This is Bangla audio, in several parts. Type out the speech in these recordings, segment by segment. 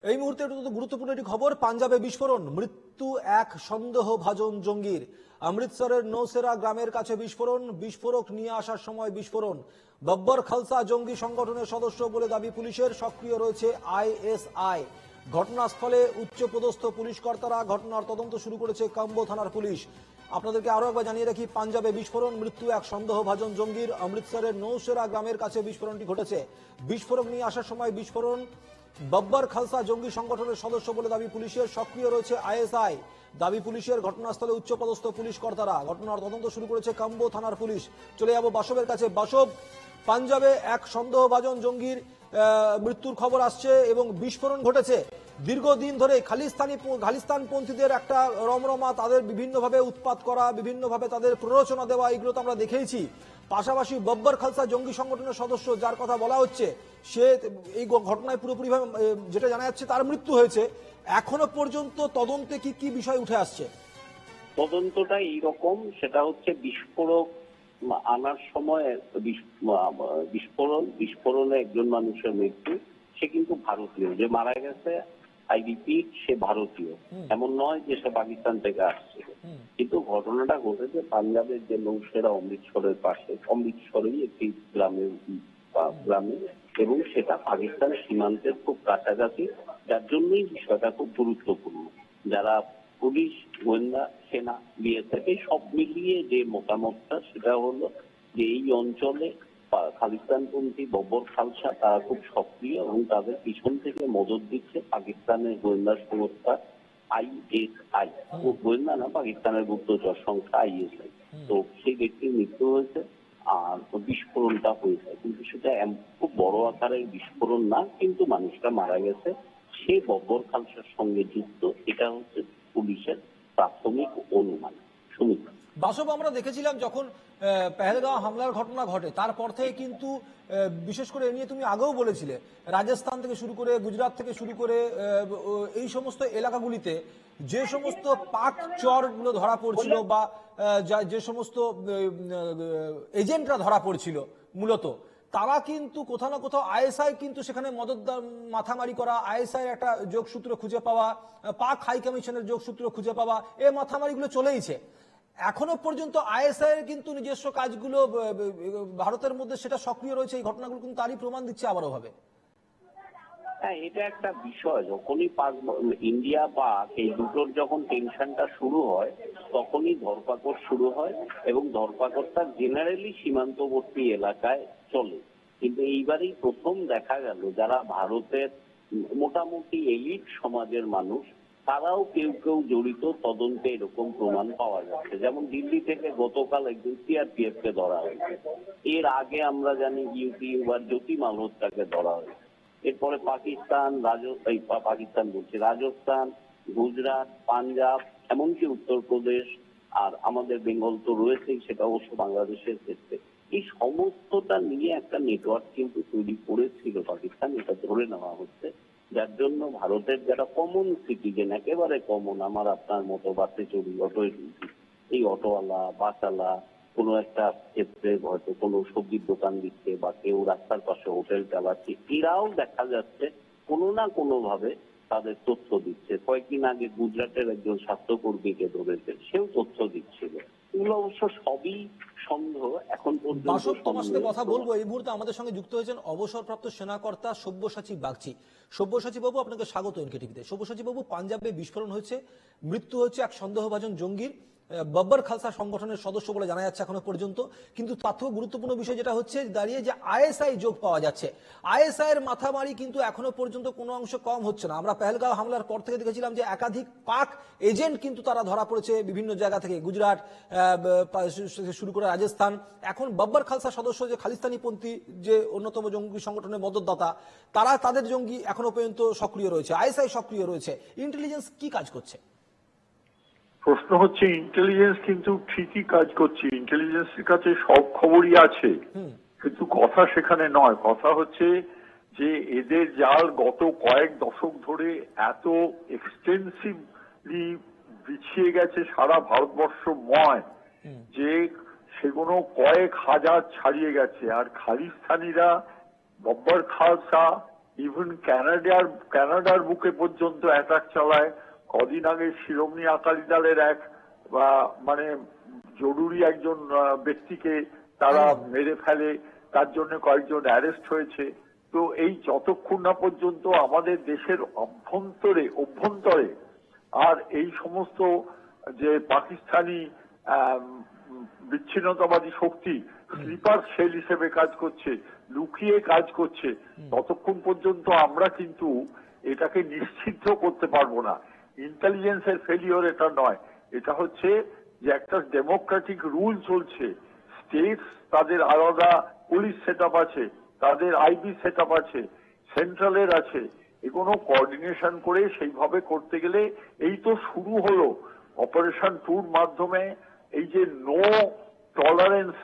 এই মুহূর্তে গুরুত্বপূর্ণ একটি খবর, পাঞ্জাবে বিস্ফোরণ, মৃত্যু এক সন্দেহভাজন জঙ্গির। অমৃতসরের নৌসেরা গ্রামের কাছে বিস্ফোরণ, বিস্ফোরক নিয়ে আসার সময় বিস্ফোরণ। বব্বর খালসা জঙ্গি সংগঠনের সদস্য বলে দাবি পুলিশের, সক্রিয় রয়েছে আইএসআই। ঘটনাস্থলে উচ্চপদস্থ পুলিশ কর্তারা, ঘটনার তদন্ত শুরু করেছে কাম্বো থানার পুলিশ। আপনাদেরকে আরো একবার জানিয়ে রাখি, পাঞ্জাবে বিস্ফোরণ, মৃত্যু এক সন্দেহভাজন জঙ্গির। অমৃতসরের নৌসেরা গ্রামের কাছে বিস্ফোরণটি ঘটেছে। বিস্ফোরক নিয়ে আসার সময় বিস্ফোরণ। বব্বর খালসা জঙ্গি সংগঠনের সদস্য বলে দাবি পুলিশের, সক্রিয় রয়েছে আইএসআই। দাবি পুলিশের, ঘটনাস্থলে উচ্চপদস্থ পুলিশ কর্তারা, ঘটনার তদন্ত শুরু করেছে কাম্বো থানার পুলিশ। চলে যাব বাসবের কাছে। বাসব, পাঞ্জাবে এক সন্দেহভাজন জঙ্গির মৃত্যুর খবর আসছে এবং বিস্ফোরণ ঘটেছে। দীর্ঘদিন ধরে খালিস্তানপন্থীদের একটা রমরমা, তাদের বিভিন্নভাবে উৎপাত করা, বিভিন্নভাবে তাদের প্ররোচনা দেওয়া, এগুলো তো আমরা দেখেইছি। পাশাপাশি বব্বর খালসা জঙ্গি সংগঠনের সদস্য যার কথা বলা হচ্ছে, সে এই ঘটনায় পুরোপুরিভাবে যেটা জানা যাচ্ছে তার মৃত্যু হয়েছে। এখনো পর্যন্ত তদন্তে কি কি বিষয় উঠে আসছে? তদন্তটা সেটা হচ্ছে বিস্ফোরক আনার সময় বিস্ফোরণে একজন মানুষের মৃত্যু। সে কিন্তু ভারতীয়, যে মারা গেছে, আই রিপিট, সে ভারতীয়, এমন নয় যে সে পাকিস্তান থেকে আসছে। কিন্তু ঘটনাটা ঘটেছে পাঞ্জাবের যে নৌসেরা অমৃতসরের পাশে, অমৃতসরেই একটি গ্রামে, এবং সেটা পাকিস্তান সীমান্তের খুব কাছাকাছি। যার জন্যই বিষয়টা খুব গুরুত্বপূর্ণ। যারা পুলিশ, গোয়েন্দা, সেনা, বিএসএফ সব মিলিয়ে যে মতামতটা, সেটা হলো যে এই অঞ্চলে খালিস্তানপন্থী বব্বর খালসা তারা খুব সক্রিয় এবং তাদের পিছন থেকে মদত দিচ্ছে পাকিস্তানের গোয়েন্দা সংস্থা আইএসআই। গোয়েন্দা না, পাকিস্তানের গুপ্তচর সংস্থা আইএসআই। তো সেই ব্যক্তির মৃত্যু হয়েছে আর বিস্ফোরণটা হয়েছে, কিন্তু সেটা খুব বড় আকারের বিস্ফোরণ না, কিন্তু মানুষটা মারা গেছে। সে বব্বর খালসার সঙ্গে যুক্ত, এটা হচ্ছে পুলিশের প্রাথমিক অনুমান। সুমিত, বাসব, আমরা দেখেছিলাম যখন পেহেলগাঁও হামলার ঘটনা ঘটে, তারপর থেকে কিন্তু বিশেষ করে এ নিয়ে তুমি আগেও বলেছিলে, রাজস্থান থেকে শুরু করে, গুজরাট থেকে শুরু করে এই সমস্ত এলাকাগুলিতে যে সমস্ত পাক চরগুলো ধরা পড়ছিল বা যে সমস্ত এজেন্টরা ধরা পড়ছিল, মূলত তারা কিন্তু কোথাও না কোথাও আইএসআই কিন্তু সেখানে মদত মাথামারি করা, আইএসআই একটা যোগসূত্র খুঁজে পাওয়া, পাক হাই কমিশনের যোগসূত্র খুঁজে পাওয়া, এই মাথামারিগুলো চলেইছে। এখনো পর্যন্ত আইএসআই এর কিন্তু নিজস্ব কাজগুলো ভারতের মধ্যে সেটা সক্রিয় রয়েছে। এই ঘটনাগুলো কিন্তু তারই প্রমাণ দিচ্ছে আবারও ভাবে। হ্যাঁ, এটা একটা বিষয়। যখনই ইন্ডিয়া পাক এই দুটোর যখন টেনশনটা শুরু হয়, তখনই ধরপাকড় শুরু হয়, এবং ধরপাকড়টা জেনারেলি সীমান্তবর্তী এলাকায় চলে। কিন্তু এইবারই প্রথম দেখা গেল যারা ভারতের মোটামুটি এলিট সমাজের মানুষ, তারাও কেউ কেউ জড়িত তদন্তে, এরকম প্রমাণ পাওয়া যাচ্ছে। যেমন দিল্লি থেকে গতকাল একজন সিআরপিএফ কে ধরা হয়েছে। এর আগে আমরা জানি ইউপি বা জ্যোতি মালহোত্রাকে ধরা হয়েছে। এরপরে রাজস্থান, গুজরাট, পাঞ্জাব, এমনকি উত্তরপ্রদেশ, আর আমাদের বেঙ্গল তো রয়েছেই, সেটা অবশ্য বাংলাদেশের ক্ষেত্রে। এই সমস্তটা নিয়ে একটা নেটওয়ার্ক কিন্তু তৈরি করেছিল পাকিস্তান, এটা ধরে নেওয়া হচ্ছে। যার জন্য ভারতের যারা কমন সিটিজেন, একেবারে কমন, আমার আপনার মতো বাসে চড়ি, অটোয় চড়ি, এই অটোওয়ালা, বাসওয়ালা, কোনো একটা ক্ষেত্রে হয়তো কোনো সবজির দোকান দিচ্ছে বা কেউ রাস্তার পাশে হোটেল চালাচ্ছে, এরাও দেখা যাচ্ছে কোনো না কোনো ভাবে তাদের তথ্য দিচ্ছে। কয়েকদিন আগে গুজরাটের একজন স্বাস্থ্যকর্মীকে ধরেছে, সেও তথ্য দিচ্ছিল। এগুলো অবশ্য সবই সন্দেহ এখন পর্যন্ত। তোমার সাথে কথা বলবো। এই মুহূর্তে আমাদের সঙ্গে যুক্ত হয়েছেন অবসরপ্রাপ্ত সেনাকর্তা সব্যসাচী বাগচি। সব্যসাচী বাবু, আপনাকে স্বাগত এনকেটিভিতে। সব্যসাচী বাবু, পাঞ্জাবে বিস্ফোরণ হয়েছে, মৃত্যু হচ্ছে এক সন্দেহভাজন জঙ্গির, বব্বর খালসা সংগঠনের সদস্য বলে জানা যাচ্ছে এখনো পর্যন্ত। কিন্তু তার থেকেও গুরুত্বপূর্ণ বিষয় যেটা হচ্ছে দাঁড়িয়ে, যে আইএসআই যোগ পাওয়া যাচ্ছে। আইএসআই এর মাথামারি কিন্তু এখনো পর্যন্ত কোনো অংশ কম হচ্ছে না। আমরা পেহেলগাঁও হামলার পর থেকে দেখেছিলাম যে একাধিক পাক এজেন্ট কিন্তু তারা ধরা পড়েছে বিভিন্ন জায়গা থেকে, গুজরাট শুরু করে রাজস্থান। এখন বব্বর খালসা সদস্য, যে খালিস্তানিপন্থী যে অন্যতম জঙ্গি সংগঠনের মদতদাতা, তারা, তাদের জঙ্গি এখনো পর্যন্ত সক্রিয় রয়েছে, আইএসআই সক্রিয় রয়েছে। ইন্টেলিজেন্স কি কাজ করছে? প্রশ্ন হচ্ছে, ইন্টেলিজেন্স কিন্তু ঠিকই কাজ করছে, ইন্টেলিজেন্সের কাছে সব খবরই আছে, কিন্তু কথা সেখানে নয়। কথা হচ্ছে যে এদের জাল গত কয়েক দশক ধরে এত এক্সটেন্সিভলি বিছিয়ে গেছে সারা ভারতবর্ষময়, যে সেগুলো কয়েক হাজার ছাড়িয়ে গেছে। আর খালিস্তানিরা, বব্বর খালসা, ইভেন কানাডার বুকে পর্যন্ত অ্যাটাক চালায়। কদিন আগে শিরোমণি আকালি দলের এক মানে জরুরি একজন ব্যক্তিকে তারা মেরে ফেলে, তার জন্য কয়েকজন অ্যারেস্ট হয়েছে। তো এই যতক্ষণ না পর্যন্ত আমাদের দেশের অভ্যন্তরে আর এই সমস্ত যে পাকিস্তানি বিচ্ছিন্নতাবাদী শক্তি স্লিপার সেল হিসেবে কাজ করছে, লুকিয়ে কাজ করছে, ততক্ষণ পর্যন্ত আমরা কিন্তু এটাকে নিশ্চিত করতে পারবো না। ইন্টেলিজেন্সের ফেলিওর এটা নয়, এটা হচ্ছে যে একটা ডেমোক্রেটিক রুল চলছে। স্টেটস তাদের আলাদা পুলিশ সেট আছে, তাদের আইবি সেট আছে, সেন্ট্রালের আছে। এগুলো কোঅর্ডিনেশন করে সেইভাবে করতে গেলে এই তো শুরু হলো অপারেশন টুর মাধ্যমে এই যে নো টলারেন্স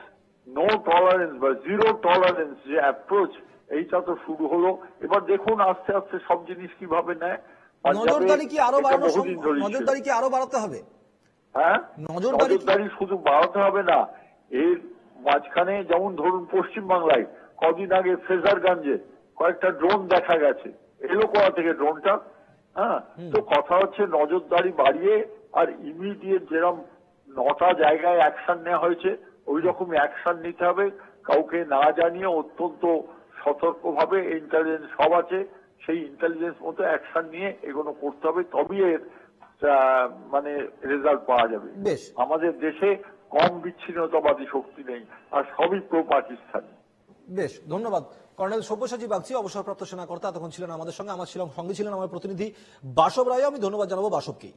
বা জিরো টলারেন্স যে অ্যাপ্রোচ, এইটা তো শুরু হলো। এবার দেখুন আস্তে আস্তে সব জিনিস কিভাবে নেয়। নজরদারি কি আরো বাড়াতে হবে? হ্যাঁ, নজরদারি শুধু বাড়াতে হবে না, এর মাঝখানে যেমন ধরুন পশ্চিমবাংলায় কদিন আগে ফ্রেজারগঞ্জে কয়েকটা ড্রোন দেখা গেছে। এলো কোথা থেকে ড্রোনটা? হ্যাঁ, তো কথা হচ্ছে নজরদারি বাড়িয়ে আর ইমিডিয়েট যেরকম 9টা জায়গায় অ্যাকশন নেওয়া হয়েছে ওই রকম অ্যাকশন নিতে হবে। কাউকে না জানিয়ে অত্যন্ত সতর্কভাবে ইন্টেলিজেন্স সব আছে, সেই ইন্টেলিজেন্স মতো অ্যাকশন নিয়ে এগুলো করতে হবে, তবেই এর মানে রেজাল্ট পাওয়া যাবে। আমাদের দেশে কম বিচ্ছিন্নতাবাদী শক্তি নেই, আর সবই প্রো পাকিস্তানি। বেশ, ধন্যবাদ কর্নেল সব্যসাচী বাগচি, অবসরপ্রাপ্ত সেনা কর্তা, তখন ছিলেন আমাদের সঙ্গে। সঙ্গে ছিলেন আমার প্রতিনিধি বাসব রায়। আমি ধন্যবাদ জানাবো বাসবকেই।